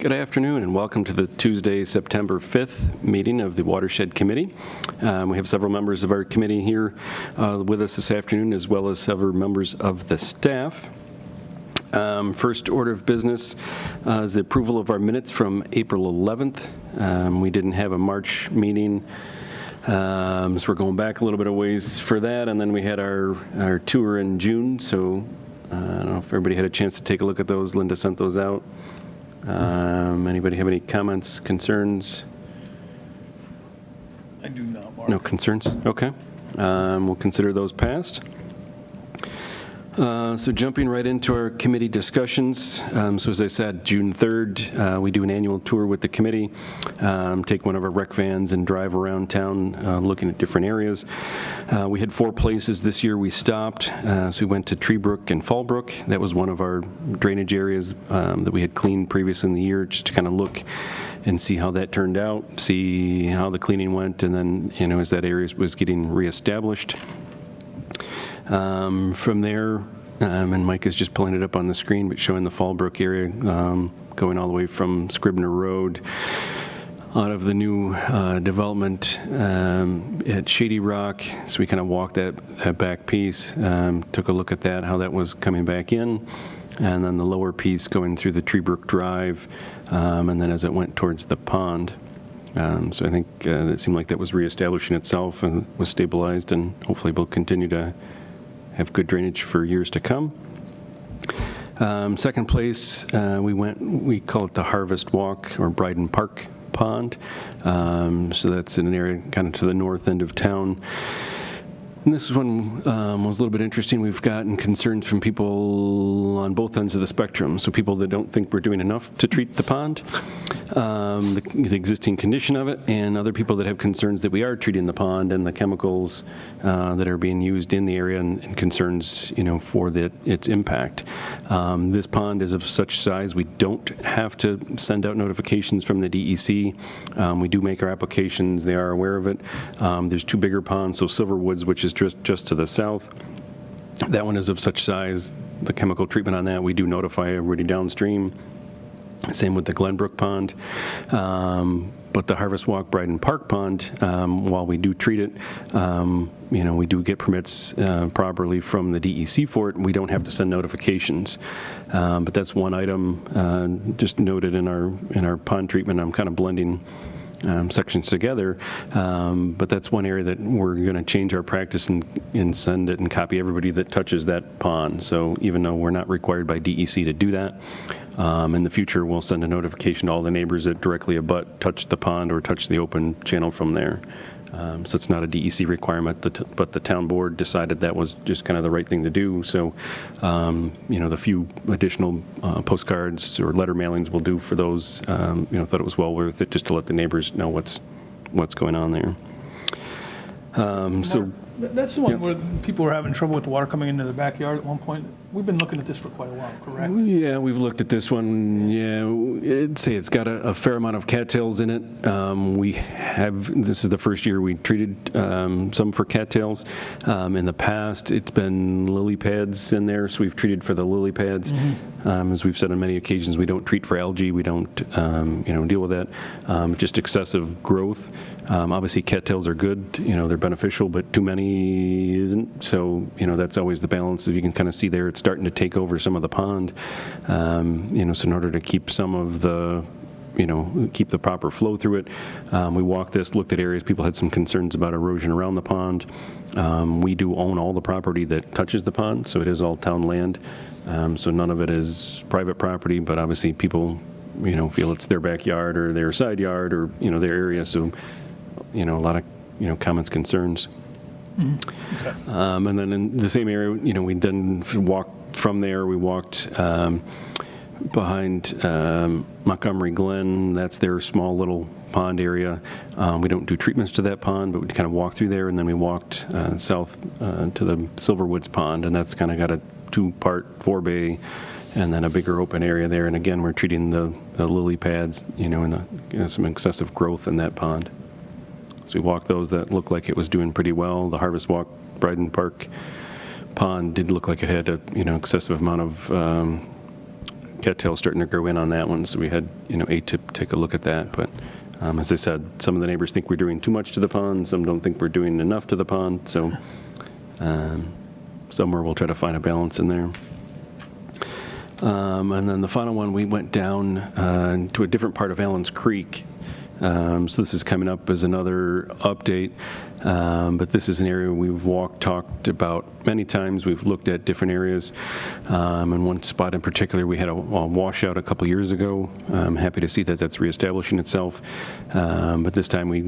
Good afternoon and welcome to the Tuesday, September 5th meeting of the Watershed Committee. We have several members of our committee here with us this afternoon, as well as several members of the staff. First order of business is the approval of our minutes from April 11th. We didn't have a March meeting, so we're going back a little bit of ways for that, and then we had our tour in June, so I don't know if everybody had a chance to take a look at those. Linda sent those out. Anybody have any comments, concerns? I do not, Mark. No concerns? Okay. We'll consider those passed. So jumping right into our committee discussions. So as I said, June 3rd, we do an annual tour with the committee, take one of our rec vans and drive around town looking at different areas. We had 4 places this year we stopped. So we went to Treebrook and Fallbrook. That was one of our drainage areas that we had cleaned previous in the year, just to kind of look and see how that turned out, see how the cleaning went, and then, as that area was getting reestablished. From there, and Mike is just pulling it up on the screen, but showing the Fallbrook area going all the way from Scribner Road out of the new development at Shady Rock. So we kind of walked that back piece, took a look at that, how that was coming back in, and then the lower piece going through the Treebrook Drive, and then as it went towards the pond. So I think it seemed like that was reestablishing itself and was stabilized, and hopefully will continue to have good drainage for years to come. Second place, we call it the Harvest Walk or Bryden Park Pond. So that's in an area kind of to the north end of town. And this one was a little bit interesting. We've gotten concerns from people on both ends of the spectrum. So people that don't think we're doing enough to treat the pond, the existing condition of it, and other people that have concerns that we are treating the pond and the chemicals that are being used in the area, and concerns, for its impact. This pond is of such size we don't have to send out notifications from the DEC. We do make our applications. They are aware of it. There's 2 bigger ponds, so Silverwoods, which is just to the south. That one is of such size, the chemical treatment on that, we do notify everybody downstream. Same with the Glenbrook Pond. But the Harvest Walk Bryden Park Pond, while we do treat it, we do get permits properly from the DEC for it. We don't have to send notifications. But that's one item just noted in our pond treatment. I'm kind of blending sections together, but that's one area that we're going to change our practice and send it and copy everybody that touches that pond. So even though we're not required by DEC to do that, in the future we'll send a notification to all the neighbors that directly abut touch the pond or touch the open channel from there. So it's not a DEC requirement, but the town board decided that was just kind of the right thing to do. So, the few additional postcards or letter mailings we'll do for those, thought it was well worth it just to let the neighbors know what's going on there. That's the one where people were having trouble with the water coming into the backyard at one point. We've been looking at this for quite a while, correct? Yeah, we've looked at this one. Yeah, I'd say it's got a fair amount of cattails in it. This is the first year we treated some for cattails. In the past, it's been lily pads in there, so we've treated for the lily pads. Mm-hmm. As we've said on many occasions, we don't treat for algae. We don't, deal with that. Just excessive growth. Obviously, cattails are good. They're beneficial, but too many isn't. So, that's always the balance. If you can kind of see there, it's starting to take over some of the pond. So in order to keep some of the, keep the proper flow through it, we walked this, looked at areas. People had some concerns about erosion around the pond. We do own all the property that touches the pond, so it is all town land. So none of it is private property, but obviously people, feel it's their backyard or their side yard or, their area. So, a lot of, comments, concerns. Mm-hmm. Okay. And then in the same area, we then walked from there. We walked behind Montgomery Glen. That's their small little pond area. We don't do treatments to that pond, but we kind of walked through there, and then we walked south to the Silverwoods Pond, and that's kind of got a 2-part 4-bay and then a bigger open area there. And again, we're treating the lily pads, and some excessive growth in that pond. So we walked those that looked like it was doing pretty well. The Harvest Walk Bryden Park Pond did look like it had a excessive amount of cattails starting to grow in on that one, so we had, ATIP take a look at that. But as I said, some of the neighbors think we're doing too much to the pond, some don't think we're doing enough to the pond, so somewhere we'll try to find a balance in there. And then the final one, we went down to a different part of Allen's Creek. So this is coming up as another update, but this is an area we've talked about many times. We've looked at different areas. In one spot in particular, we had a washout a couple years ago. I'm happy to see that that's reestablishing itself. But this time we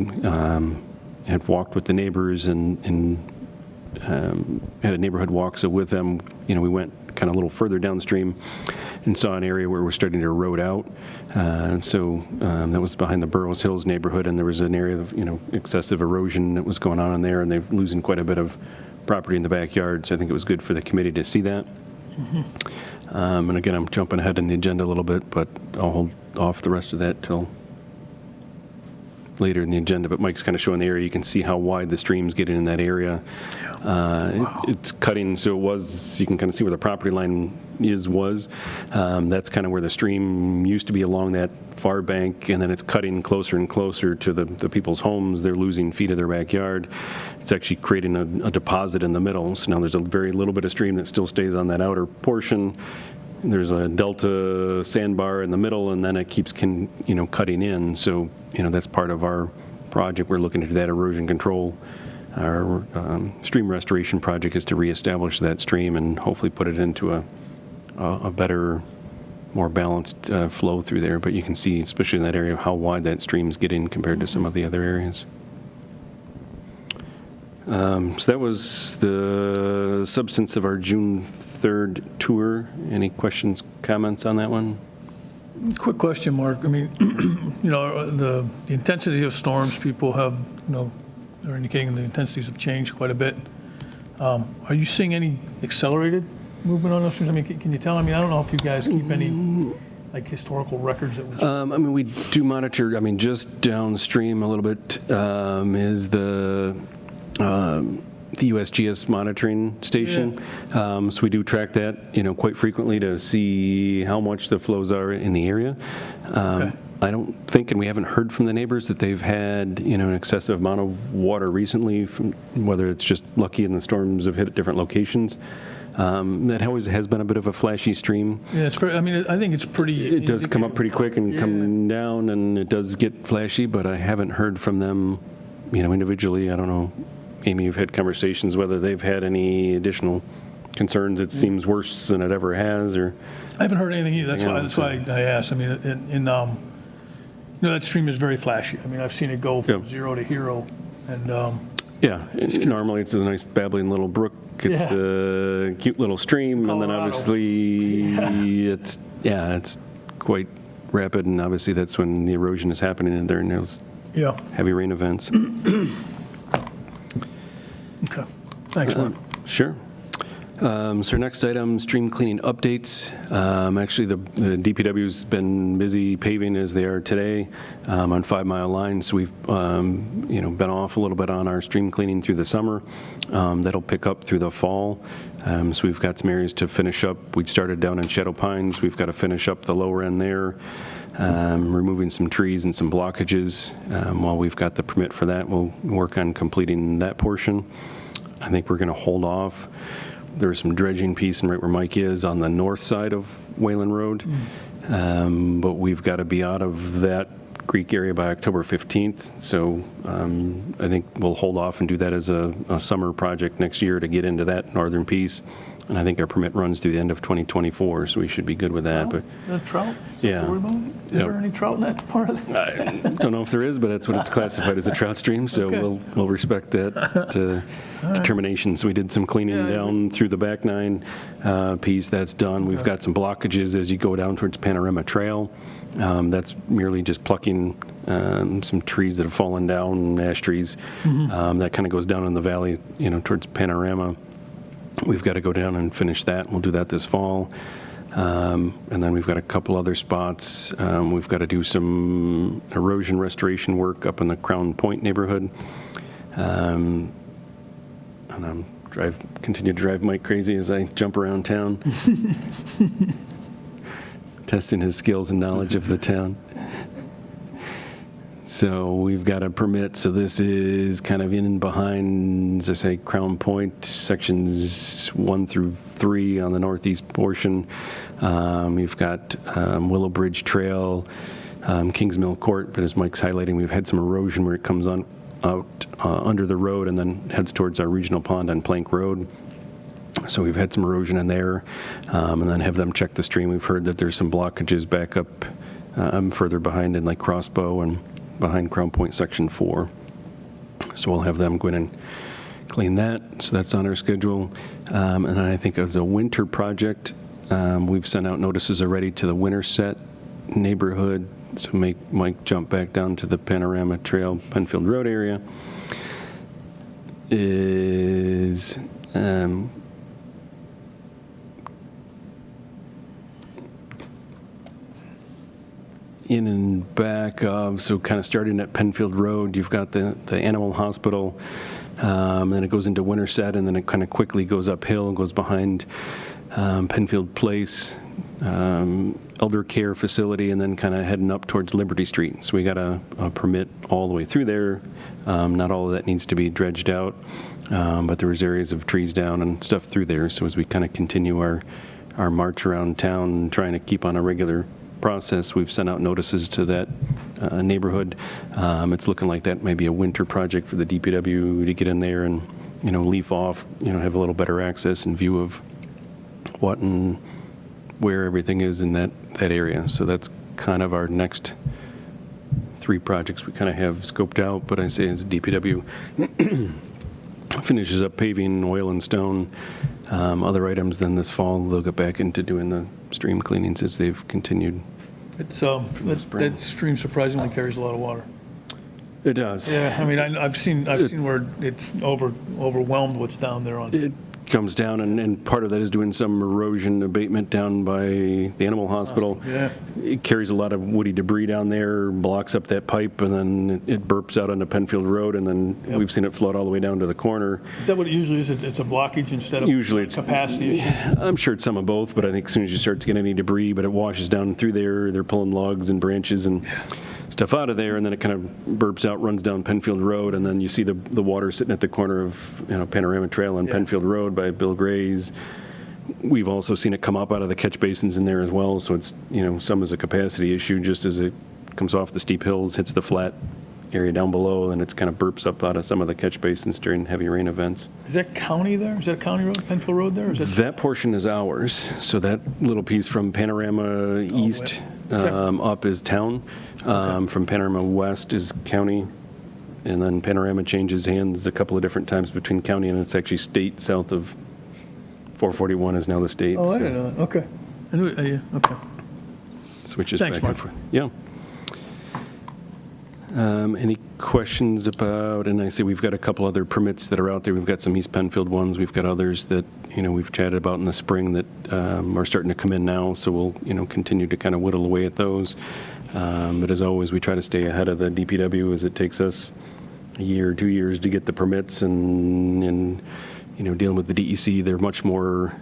had walked with the neighbors and had a neighborhood walk. So with them, we went kind of a little further downstream and saw an area where we're starting to erode out. So that was behind the Burroughs Hills neighborhood, and there was an area of excessive erosion that was going on in there, and they're losing quite a bit of property in the backyard. So I think it was good for the committee to see that. And again, I'm jumping ahead in the agenda a little bit, but I'll hold off the rest of that till later in the agenda. But Mike's kind of showing the area. You can see how wide the stream's getting in that area. It's cutting, so you can kind of see where the property line was. That's kind of where the stream used to be along that far bank, and then it's cutting closer and closer to the people's homes. They're losing feet of their backyard. It's actually creating a deposit in the middle. So now there's a very little bit of stream that still stays on that outer portion. There's a delta sandbar in the middle, and then it keeps cutting in. So that's part of our project. We're looking into that erosion control. Our stream restoration project is to reestablish that stream and hopefully put it into a better, more balanced flow through there. But you can see, especially in that area, how wide that stream's getting compared to some of the other areas. So that was the substance of our June 3rd tour. Any questions, comments on that one? Quick question, Mark. I mean, the intensity of storms, people have, they're indicating the intensities have changed quite a bit. Are you seeing any accelerated movement on those things? I mean, can you tell? I mean, I don't know if you guys keep any historical records that was. I mean, we do monitor. I mean, just downstream a little bit is the USGS monitoring station. Yeah. So we do track that, quite frequently to see how much the flows are in the area. Okay. I don't think, and we haven't heard from the neighbors, that they've had, an excessive amount of water recently, whether it's just lucky and the storms have hit at different locations. That always has been a bit of a flashy stream. Yeah, it's very, I mean, I think it's pretty. It does come up pretty quick and come down, and it does get flashy, but I haven't heard from them, individually. I don't know, Amy, you've had conversations whether they've had any additional concerns. It seems worse than it ever has, or? I haven't heard anything either. That's why I asked. I mean, that stream is very flashy. I mean, I've seen it go from zero to hero, and normally it's a nice babbling little brook. It's a cute little stream, Colorado. And then obviously it's quite rapid, and obviously that's when the erosion is happening in there in those heavy rain events. Okay, thanks, Mark. Sure. So our next item, stream cleaning updates. Actually, the DPW's been busy paving as they are today on 5 Mile Line. So we've been off a little bit on our stream cleaning through the summer. That'll pick up through the fall. So we've got some areas to finish up. We started down in Shadow Pines. We've got to finish up the lower end there, removing some trees and some blockages. While we've got the permit for that, we'll work on completing that portion. I think we're going to hold off. There's some dredging piece and right where Mike is on the north side of Wayland Road. But we've got to be out of that creek area by October 15th. So I think we'll hold off and do that as a summer project next year to get into that northern piece. And I think our permit runs through the end of 2024, so we should be good with that. But trout? Yeah. Is there any trout in that part of it? I don't know if there is, but that's what it's classified as, a trout stream, so we'll respect that determination. So we did some cleaning down through the back 9 piece. That's done. We've got some blockages as you go down towards Panorama Trail. That's merely just plucking some trees that have fallen down, ash trees. That kind of goes down in the valley, towards Panorama. We've got to go down and finish that. We'll do that this fall. And then we've got a couple other spots. We've got to do some erosion restoration work up in the Crown Point neighborhood. And continue to drive Mike crazy as I jump around town. testing his skills and knowledge of the town. So we've got a permit. So this is kind of in and behind, as I say, Crown Point, sections 1 through 3 on the northeast portion. You've got Willow Bridge Trail, Kings Mill Court, but as Mike's highlighting, we've had some erosion where it comes on out under the road and then heads towards our regional pond on Plank Road. So we've had some erosion in there, and then have them check the stream. We've heard that there's some blockages back up further behind in like Crossbow and behind Crown Point Section 4. So we'll have them go in and clean that. So that's on our schedule. And then I think as a winter project, we've sent out notices already to the Winterset neighborhood. So make Mike jump back down to the Panorama Trail, Penfield Road area. Is in and back of, so kind of starting at Penfield Road, you've got the animal hospital, then it goes into Winterset, and then it kind of quickly goes uphill and goes behind Penfield Place, elder care facility, and then kind of heading up towards Liberty Street. So we got a permit all the way through there. Not all of that needs to be dredged out, but there was areas of trees down and stuff through there. So as we kind of continue our march around town, trying to keep on a regular process, we've sent out notices to that neighborhood. It's looking like that may be a winter project for the DPW to get in there and, leaf off, have a little better access and view of what and where everything is in that area. So that's kind of our next 3 projects we kind of have scoped out, but I say as DPW finishes up paving, oil and stone, other items, then this fall they'll get back into doing the stream cleanings as they've continued. It's that stream surprisingly carries a lot of water. It does. Yeah, I mean, I've seen where it's overwhelmed what's down there on. It comes down, and part of that is doing some erosion abatement down by the animal hospital. Yeah. It carries a lot of woody debris down there, blocks up that pipe, and then it burps out onto Penfield Road, and then we've seen it flood all the way down to the corner. Is that what it usually is? It's a blockage instead of Usually it's capacity issue? I'm sure it's some of both, but I think as soon as you start to get any debris, but it washes down through there, they're pulling logs and branches and stuff out of there, and then it kind of burps out, runs down Penfield Road, and then you see the water sitting at the corner of Panorama Trail and Penfield Road by Bill Gray's. We've also seen it come up out of the catch basins in there as well, so it's some is a capacity issue just as it comes off the steep hills, hits the flat area down below, and it's kind of burps up out of some of the catch basins during heavy rain events. Is that county there? Is that a county road, Penfield Road there? Or is that portion is ours. So that little piece from Panorama East up is town. From Panorama West is county. And then Panorama changes hands a couple of different times between county and it's actually state. South of 441 is now the state. Oh, I didn't know that. Okay. I knew it. Yeah, okay. Switches Thanks, back and Mark. forth. Yeah. Any questions about, and I say we've got a couple other permits that are out there. We've got some East Penfield ones. We've got others that, we've chatted about in the spring that are starting to come in now. So we'll, continue to kind of whittle away at those. But as always, we try to stay ahead of the DPW as it takes us a year or 2 years to get the permits and dealing with the DEC, they're much more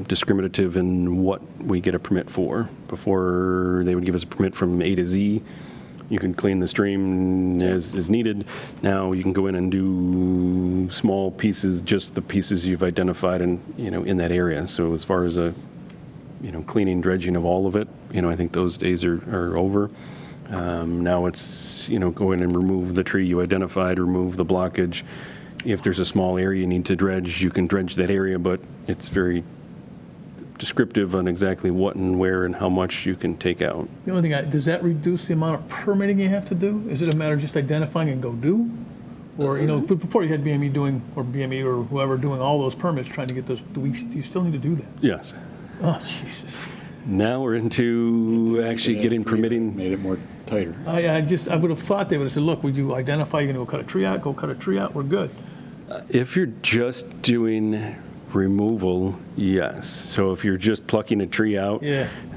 discriminative in what we get a permit for. Before they would give us a permit from A to Z, you can clean the stream as needed. Now you can go in and do small pieces, just the pieces you've identified in that area. So as far as cleaning, dredging of all of it, I think those days are over. Now it's, go in and remove the tree you identified, remove the blockage. If there's a small area you need to dredge, you can dredge that area, but it's very descriptive on exactly what and where and how much you can take out. The only thing, does that reduce the amount of permitting you have to do? Is it a matter of just identifying and go do? Or, before you had BME or whoever doing all those permits, trying to get those, do you still need to do that? Yes. Oh, Jesus. Now we're into actually getting permitting. Made it more tighter. I would have thought they would have said, look, would you identify, you're going to go cut a tree out, we're good. If you're just doing removal, yes. So if you're just plucking a tree out,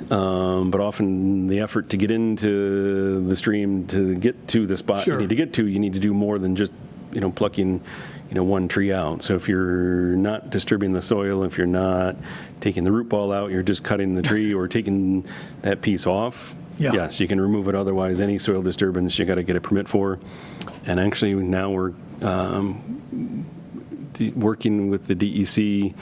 but often the effort to get into the stream to get to the spot Sure. you need to get to, you need to do more than just plucking one tree out. So if you're not disturbing the soil, if you're not taking the root ball out, you're just cutting the tree or taking that piece off, Yeah. yes, you can remove it. Otherwise, any soil disturbance, you got to get a permit for. And actually, now we're working with the DEC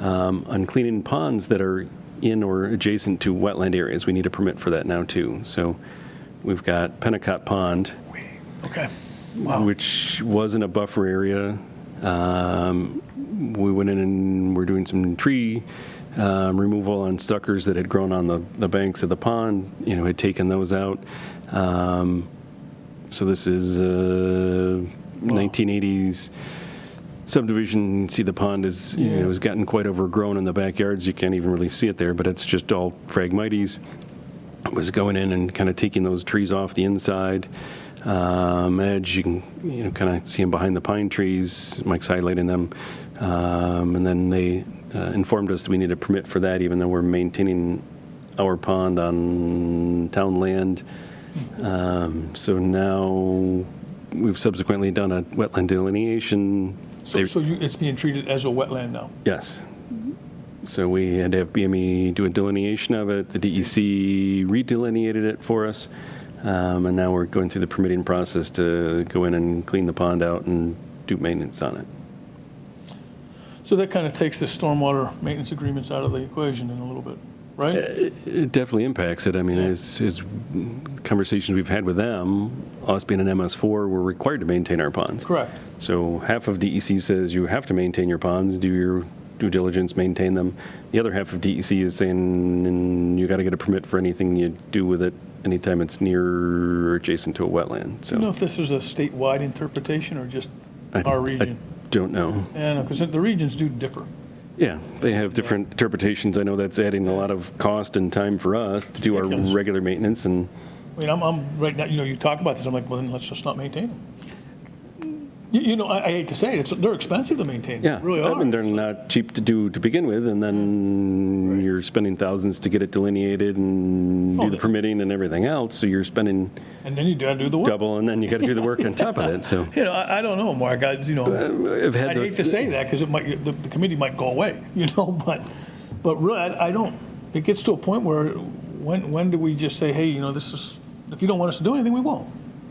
on cleaning ponds that are in or adjacent to wetland areas. We need a permit for that now, too. So we've got Pennicott Pond, Okay. Wow. which was in a buffer area. We went in and we're doing some tree removal on suckers that had grown on the banks of the pond, had taken those out. So this is 1980s subdivision. You see the pond is, has gotten quite overgrown in the backyards. You can't even really see it there, but it's just all Phragmites. Was going in and kind of taking those trees off the inside edge. You can kind of see them behind the pine trees. Mike's highlighting them, and then they informed us that we need a permit for that, even though we're maintaining our pond on town land. So now we've subsequently done a wetland delineation. So it's being treated as a wetland now? Yes. So we had to have BME do a delineation of it. The DEC redelineated it for us. And now we're going through the permitting process to go in and clean the pond out and do maintenance on it. So that kind of takes the stormwater maintenance agreements out of the equation in a little bit, right? It definitely impacts it. I mean, as conversations we've had with them, us being an MS4, we're required to maintain our ponds. Correct. So half of DEC says you have to maintain your ponds, do your due diligence, maintain them. The other half of DEC is saying you got to get a permit for anything you do with it anytime it's near or adjacent to a wetland. Do So you know if this is a statewide interpretation or just our region? I don't know. Yeah, because the regions do differ. Yeah, they have different interpretations. I know that's adding a lot of cost and time for us to do our ridiculous. regular maintenance. And I mean, I'm right now, you talk about this, I'm like, well, then let's just not maintain them. I hate to say it, they're expensive to maintain. yeah, They really I are. mean, they're not cheap to do to begin with, and then you're spending thousands to get it delineated and do the permitting and everything else. So you're spending And then you got to do the work. double, and then you got to do the work on top of it. So I don't know, Mark. I've had I'd those. hate to say that because it might the committee might go away, but really, I don't. It gets to a point where when do we just say, hey, this is, if you don't want us to do anything, we won't.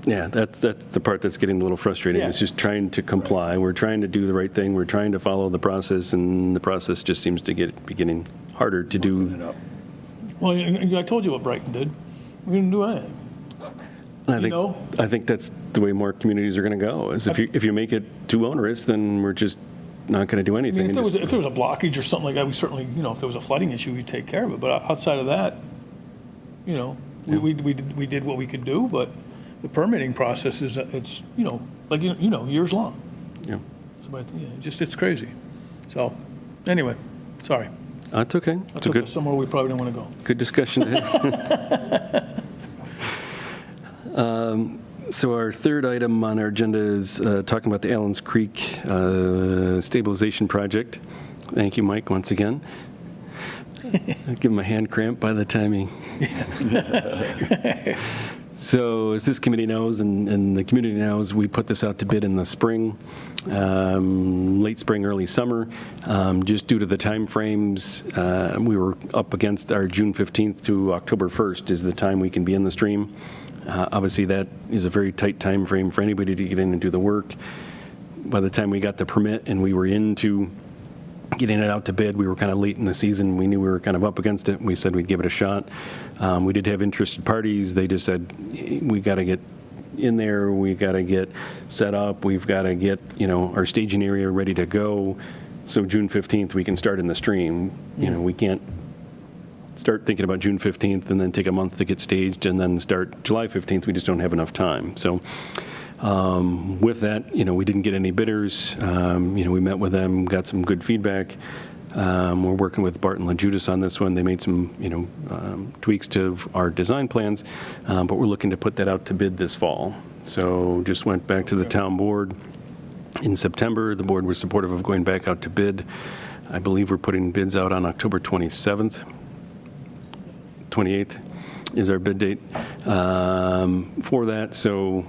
Yeah, that's the part that's getting a little frustrating. Yeah. It's just trying to comply. We're trying to do the right thing. We're trying to follow the process, and the process just seems to be getting harder to do. Well, I told you what Brighton did. We didn't do anything. And know? I think that's the way more communities are going to go. Is if you make it too onerous, then we're just not going to do I anything. mean, and if there was a blockage or something like that, we certainly, if there was a flooding issue, we'd take care of it. But outside of that, we did what we could do. But the permitting process is, it's, years long. Yeah. But it's crazy. So, anyway, sorry. That's okay. I It's a took us good somewhere we probably don't want to go. good discussion ahead. So our third item on our agenda is talking about the Allens Creek stabilization project. Thank you, Mike, once again. I'll give him a hand cramp by the time he... So as this committee knows and the community knows, we put this out to bid in the spring, late spring, early summer. Just due to the time frames, we were up against our June 15th to October 1st is the time we can be in the stream. Obviously, that is a very tight time frame for anybody to get in and do the work. By the time we got the permit and we were into getting it out to bid, we were kind of late in the season. We knew we were kind of up against it. We said we'd give it a shot. We did have interested parties. They just said, we got to get in there. We got to get set up. We've got to get, our staging area ready to go. So June 15th, we can start in the stream. We can't start thinking about June 15th and then take a month to get staged and then start July 15th. We just don't have enough time. So with that, we didn't get any bidders. We met with them, got some good feedback. We're working with Barton LaJudas on this one. They made some, tweaks to our design plans, but we're looking to put that out to bid this fall. So just went back to the town board in September. The board was supportive of going back out to bid. I believe we're putting bids out on October 27th. 28th is our bid date for that. So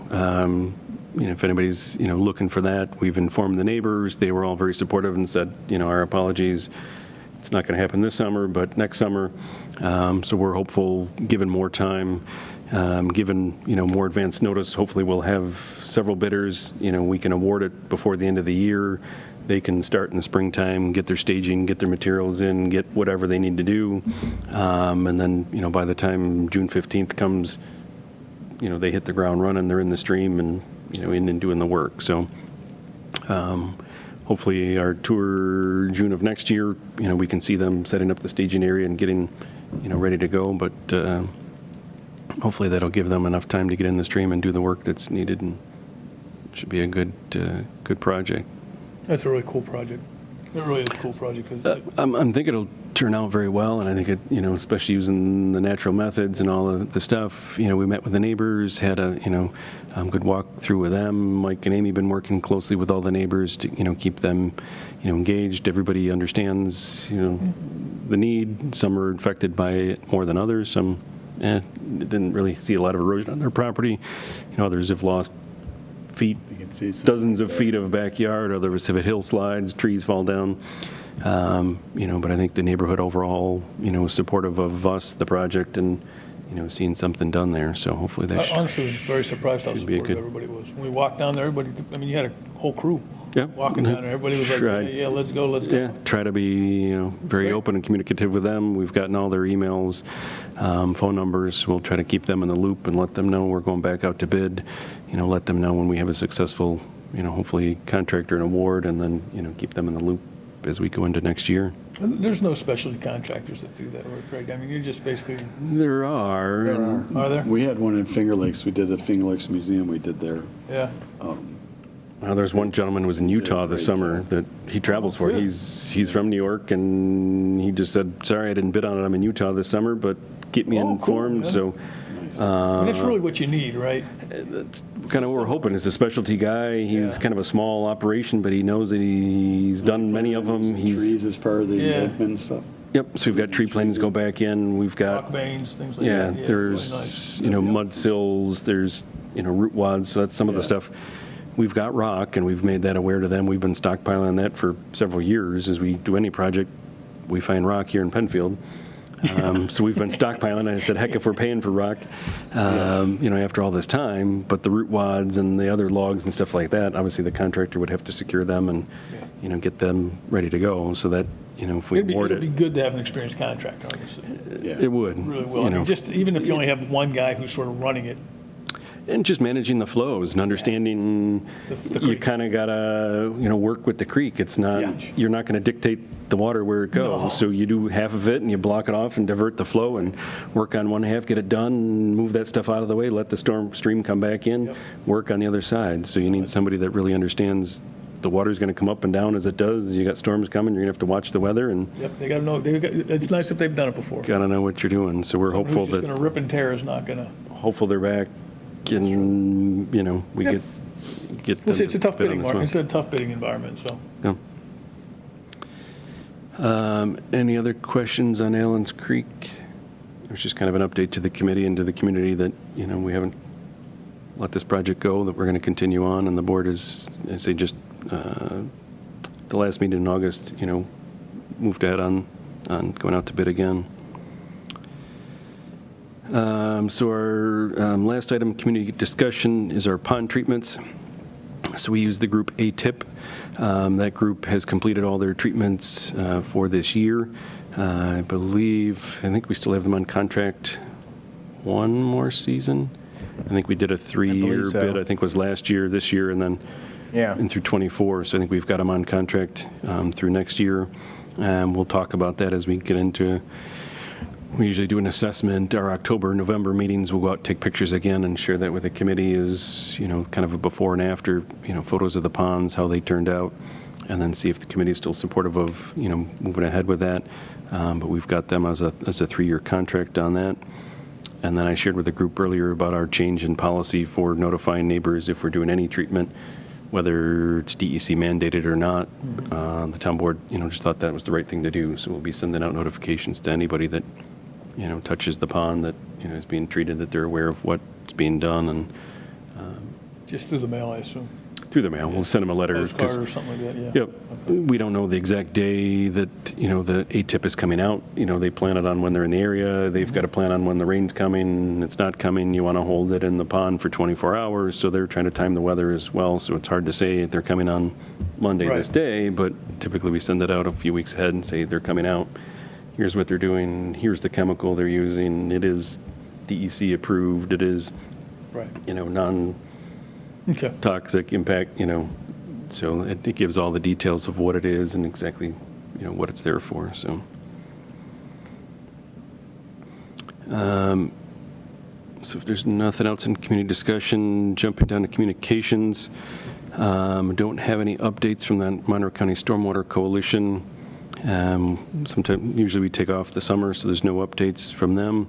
if anybody's, looking for that, we've informed the neighbors. They were all very supportive and said, our apologies. It's not going to happen this summer, but next summer. So we're hopeful, given more time, given, more advance notice, hopefully we'll have several bidders. We can award it before the end of the year. They can start in the springtime, get their staging, get their materials in, get whatever they need to do. And then, by the time June 15th comes, they hit the ground running, they're in the stream and, in and doing the work. So hopefully our tour June of next year, we can see them setting up the staging area and getting, ready to go. But hopefully that'll give them enough time to get in the stream and do the work that's needed, and it should be a good project. That's a really cool project. It really is a cool project. I'm thinking it'll turn out very well, and I think it, especially using the natural methods and all of the stuff. We met with the neighbors, had a, good walk through with them. Mike and Amy been working closely with all the neighbors to, keep them, engaged. Everybody understands, the need. Some are affected by it more than others. Some didn't really see a lot of erosion on their property. Others have lost feet, dozens of feet of backyard. Others have hit hill slides, trees fall down. But I think the neighborhood overall, is supportive of us, the project, and, seeing something done there. So hopefully that I honestly was very surprised how supportive everybody was. When we walked down there, everybody, you had a whole crew walking down there. Everybody was like, yeah, let's go, let's go. Yeah, try to be, very open and communicative with them. We've gotten all their emails, phone numbers. We'll try to keep them in the loop and let them know we're going back out to bid. Let them know when we have a successful, hopefully contractor and award, and then, keep them in the loop as we go into next year. There's no specialty contractors that do that work, right? I mean, you're just basically... There are. Are there? We had one in Finger Lakes. We did the Finger Lakes Museum. We did there. Yeah. There's one gentleman who was in Utah this summer that he travels for. Good. He's from New York, and he just said, sorry, I didn't bid on it. I'm in Utah this summer, but keep me informed. Cool, So and that's really what you need, right? that's kind of what we're hoping. He's a specialty guy. He's kind of a small operation, but he knows that he's done many of them. Trees as part of the Yeah. embankment stuff. Yep, so we've got tree plantings go back in. We've Rock got, veins, things like that. Yeah, there's, really nice. mud sills, there's, root wads. So that's some of the stuff. We've got rock, and we've made that aware to them. We've been stockpiling that for several years. As we do any project, we find rock here in Penfield. So we've been stockpiling. I said, heck, if we're paying for rock, after all this time. But the root wads and the other logs and stuff like that, obviously the contractor would have to secure them and, get them ready to go. So that, if we award It'd be it, good to have an experienced contractor, obviously. it would. It really will. I mean, just even if you only have one guy who's sort of running it. And just managing the flows and understanding The you creek. kind of got to, work with the creek. It's not, huge. you're not going to dictate the water where it goes. No. So you do half of it and you block it off and divert the flow and work on one half, get it done, move that stuff out of the way, let the stream come back in, work on the other side. So you need somebody that really understands the water's going to come up and down as it does. You got storms coming, you're going to have to watch the weather and Yep, they got to know. It's nice if they've done it before. got to know what you're doing. So we're Someone hopeful who's just that going to rip and tear is not going to. hopeful they're back and, we get them It's a tough to bid on bidding this market. one. It's a tough bidding environment. So Yeah. Any other questions on Allen's Creek? It was just kind of an update to the committee and to the community that, we haven't let this project go, that we're going to continue on, and the board is, I say, just the last meeting in August, moved ahead on going out to bid again. So our last item, community discussion, is our pond treatments. So we use the group ATIP. That group has completed all their treatments for this year. I think we still have them on contract one more season. I think we did a 3-year so. bid, I think was last year, this year, and then and through 24. So I think we've got them on contract through next year. We'll talk about that as we get into. We usually do an assessment. Our October, November meetings, we'll go out, take pictures again, and share that with the committee as, kind of a before and after, photos of the ponds, how they turned out, and then see if the committee is still supportive of, moving ahead with that. But we've got them as a 3-year contract on that. And then I shared with the group earlier about our change in policy for notifying neighbors if we're doing any treatment, whether it's DEC mandated or not. The town board, just thought that was the right thing to do. So we'll be sending out notifications to anybody that, touches the pond that, is being treated, that they're aware of what's being done. And Just through the mail, I assume. Through the mail. We'll send them a letter. 'cause- Postcard or something like that, yeah. Yep. We don't know the exact day that, the ATIP is coming out. They plan it on when they're in the area. They've got to plan on when the rain's coming. It's not coming. You want to hold it in the pond for 24 hours. So they're trying to time the weather as well. So it's hard to say they're coming on Monday this Right. day, but typically we send it out a few weeks ahead and say they're coming out. Here's what they're doing. Here's the chemical they're using. It is DEC approved. It is, Right. non-toxic Okay. impact, so it gives all the details of what it is and exactly, what it's there for, so. So if there's nothing else in community discussion, jumping down to communications, don't have any updates from the Monroe County Stormwater Coalition. Usually we take off the summer, so there's no updates from them.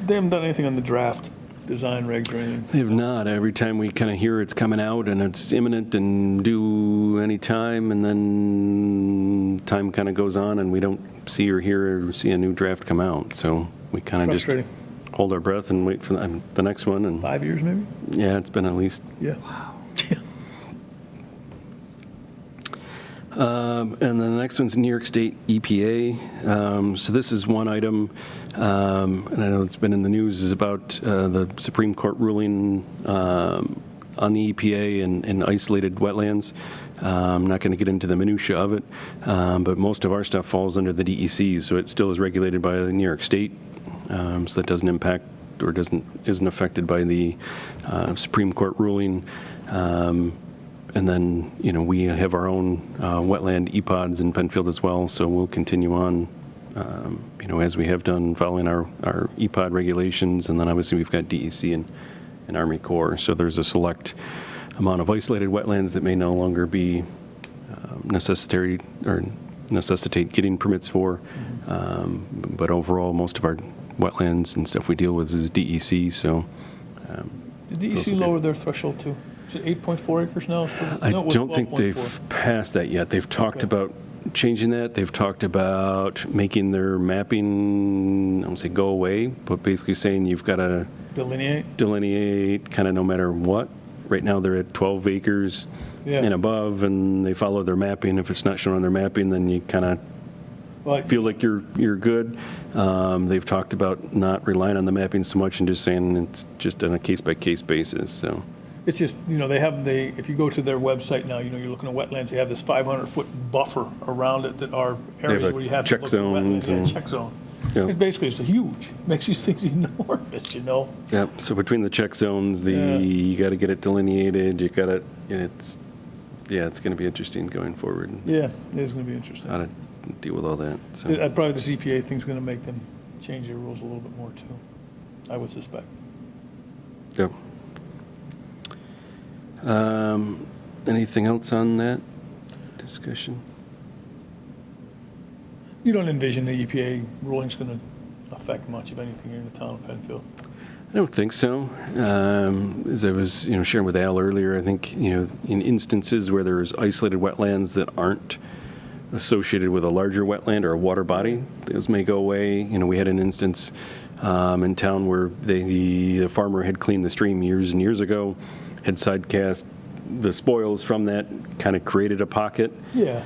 They haven't done anything on the draft design regs or anything. They have not. Every time we kind of hear it's coming out and it's imminent and due any time, and then time kind of goes on and we don't see or hear or see a new draft come out. So we kind of just Frustrating. hold our breath and wait for the next one. And 5 years, maybe? yeah, it's been at least. Yeah. And then the next one's New York State EPA. So this is one item, and I know it's been in the news, is about the Supreme Court ruling on the EPA and isolated wetlands. I'm not going to get into the minutia of it, but most of our stuff falls under the DEC, so it still is regulated by the New York State, so that doesn't impact or isn't affected by the Supreme Court ruling. And then, we have our own wetland EPODs in Penfield as well, so we'll continue on, as we have done, following our EPOD regulations, and then obviously we've got DEC and Army Corps. So there's a select amount of isolated wetlands that may no longer be necessitate getting permits for, but overall, most of our wetlands and stuff we deal with is DEC, so. Did DEC lower their threshold too? Is it 8.4 acres now? I No, it was don't think 12.4. they've passed that yet. They've talked Okay. about changing that. They've talked about making their mapping, I won't say go away, but basically saying you've got to delineate kind of no matter what. Right now, they're at 12 acres Yeah. and above, and they follow their mapping. If it's not shown on their mapping, then you kind of Well, feel like you're good. They've talked about not relying on the mapping so much and just saying it's just on a case-by-case basis, so. it's just, if you go to their website now, you're looking at wetlands, they have this 500-foot buffer around it that are areas a where you have to check look for wetlands. zones and- Yeah, check zone. Yeah. It's basically, it's huge, makes these things enormous, Yeah, so between the check zones, Yeah. you got to get it delineated, it's going to be interesting going forward, Yeah, it is going to be interesting. how to deal with all that, so. Probably this EPA thing's going to make them change their rules a little bit more too, I would suspect. Yep. Anything else on that discussion? You don't envision the EPA ruling's going to affect much of anything here in the town of Penfield? I don't think so. As I was, sharing with Al earlier, I think, in instances where there's isolated wetlands that aren't associated with a larger wetland or a water body, those may go away. We had an instance in town where the farmer had cleaned the stream years and years ago, had sidecast the spoils from that, kind of created a pocket. Yeah.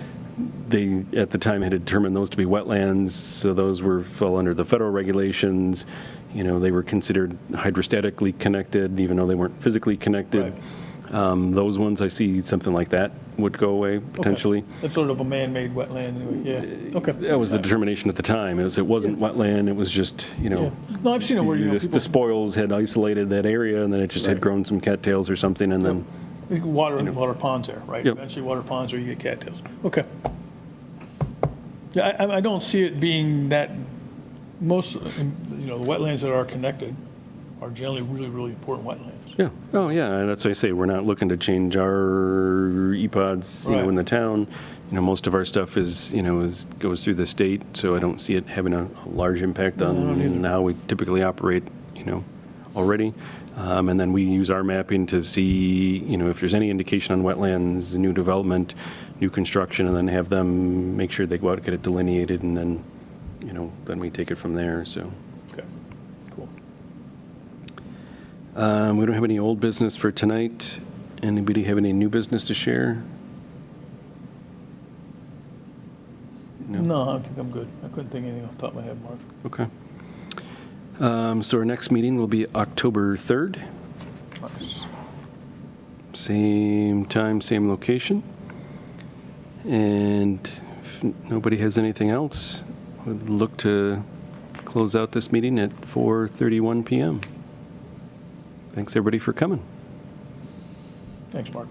They, at the time, had determined those to be wetlands, so those fell under the federal regulations. They were considered hydrostatically connected, even though they weren't physically connected. Those ones, I see something like that would go away potentially. Okay. That's sort of a man-made wetland anyway, yeah. Okay. That was the determination at the time. It wasn't wetland, it was just, Yeah. No, I've seen it where, the spoils had isolated that area, and then it just had grown some cattails or something, and then, water ponds there, right? Yep. Eventually water ponds or you get cattails. Okay. Yeah, I don't see it being that, most, the wetlands that are connected are generally really, really important wetlands. yeah. Oh, yeah, and that's what I say, we're not looking to change our EPODs, Right. in the town. Most of our stuff goes through the state, so I don't see it having a large impact I don't either. on how we typically operate, already. And then we use our mapping to see, if there's any indication on wetlands, new development, new construction, and then have them make sure they go out and get it delineated, and then, then we take it from there, so. Okay, cool. We don't have any old business for tonight. Anybody have any new business to share? No, I think I'm good. I couldn't think of anything off the top of my head, Mark. Okay. So our next meeting will be October 3rd. Same time, same location. And if nobody has anything else, we'd look to close out this meeting at 4:31 PM. Thanks, everybody, for coming. Thanks, Mark.